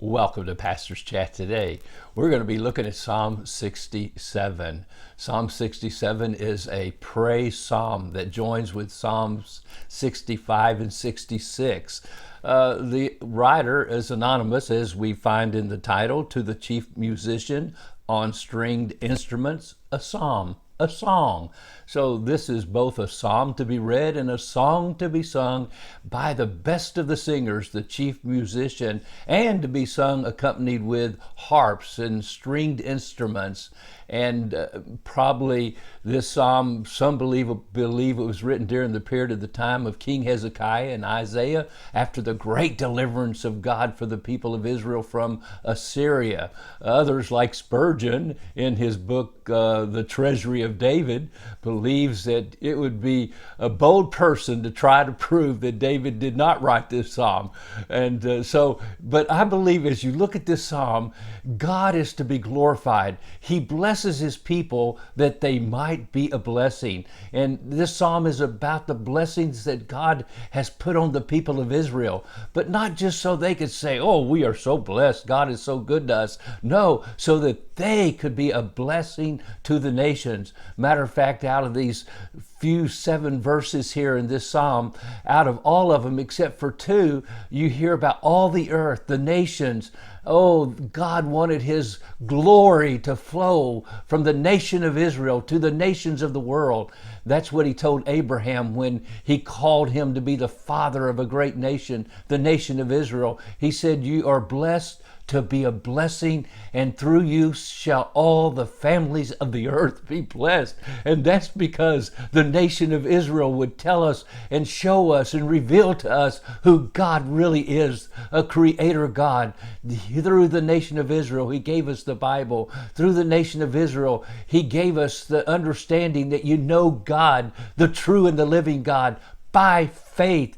Welcome to Pastor's Chat today. We're going to be looking at Psalm 67. Psalm 67 is a praise psalm that joins with Psalms 65 and 66. The writer is anonymous, as we find in the title, to the chief musician on stringed instruments, a psalm. A song. So this is both a psalm to be read and a song to be sung by the best of the singers, the chief musician, and to be sung accompanied with harps and stringed instruments. And probably this psalm, some believe it was written during the period of the time of King Hezekiah and Isaiah, after the great deliverance of God for the people of Israel from Assyria. Others, like Spurgeon, in his book, The Treasury of David, believes that it would be a bold person to try to prove that David did not write this psalm. But I believe as you look at this psalm, God is to be glorified. He blesses his people that they might be a blessing. And this psalm is about the blessings that God has put on the people of Israel, but not just so they could say, oh, we are so blessed, God is so good to us. No, so that they could be a blessing to the nations. Matter of fact, out of these few 7 verses here in this psalm, out of all of them except for 2, you hear about all the earth, the nations. Oh, God wanted his glory to flow from the nation of Israel to the nations of the world. That's what he told Abraham when he called him to be the father of a great nation, the nation of Israel. He said, you are blessed to be a blessing, and through you shall all the families of the earth be blessed. And that's because the nation of Israel would tell us and show us and reveal to us who God really is, a creator God. Through the nation of Israel, he gave us the Bible. Through the nation of Israel, he gave us the understanding that you know God, the true and the living God, by faith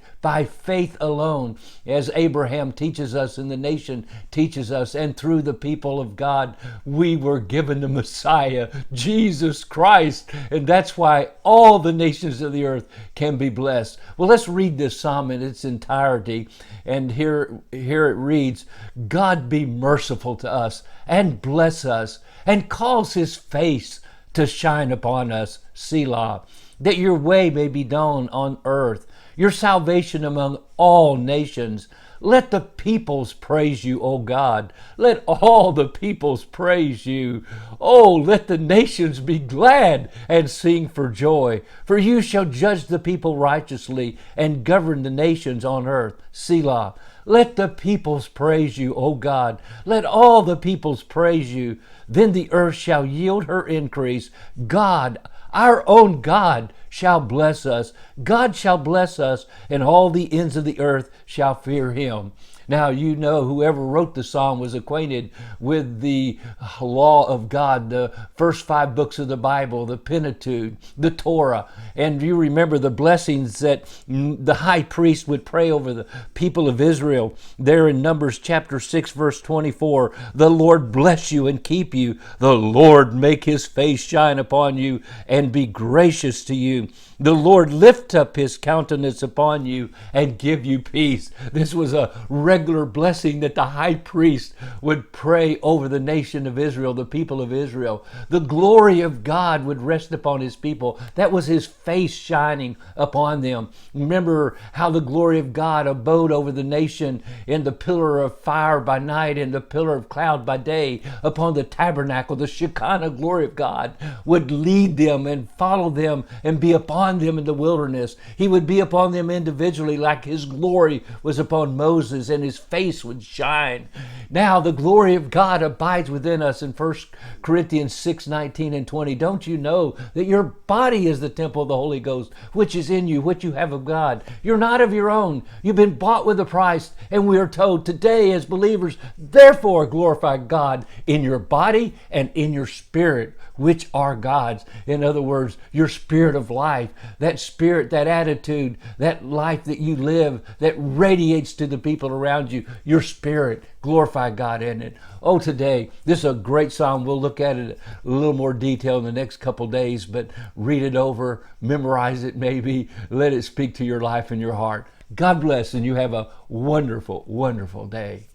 alone, as Abraham teaches us and the nation teaches us, and through the people of God, we were given the Messiah, Jesus Christ, and that's why all the nations of the earth can be blessed. Well, let's read this psalm in its entirety, and here it reads, God be merciful to us and bless us and cause his face to shine upon us, Selah, that your way may be known on earth, your salvation among all nations. Let the peoples praise you, O God. Let all the peoples praise you. Oh, let the nations be glad and sing for joy. For you shall judge the people righteously and govern the nations on earth. Selah. Let the peoples praise you, O God. Let all the peoples praise you. Then the earth shall yield her increase. God, our own God, shall bless us. God shall bless us, and all the ends of the earth shall fear him. Now, you know, whoever wrote the psalm was acquainted with the law of God, the first 5 books of the Bible, the Pentateuch, the Torah. And you remember the blessings that the high priest would pray over the people of Israel. There in Numbers chapter 6, verse 24, the Lord bless you and keep you. The Lord make his face shine upon you and be gracious to you. The Lord lift up his countenance upon you and give you peace. This was a regular blessing that the high priest would pray over the nation of Israel, the people of Israel. The glory of God would rest upon his people. That was his face shining upon them. Remember how the glory of God abode over the nation in the pillar of fire by night and the pillar of cloud by day. Upon the tabernacle, the Shekinah glory of God would lead them and follow them and be upon them in the wilderness. He would be upon them individually, like his glory was upon Moses, and his face would shine. Now the glory of God abides within us in 1 Corinthians 6, 19 and 20. Don't you know that your body is the temple of the Holy Ghost, which is in you, which you have of God? You're not of your own. You've been bought with a price. And we are told today as believers, therefore glorify God in your body and in your spirit, which are God's. In other words, your spirit of life, that spirit, that attitude, that life that you live, that radiates to the people around you, your spirit, glorify God in it. Oh, today, this is a great psalm. We'll look at it a little more detail in the next couple days, but read it over, memorize it maybe, let it speak to your life and your heart. God bless, and you have a wonderful, wonderful day.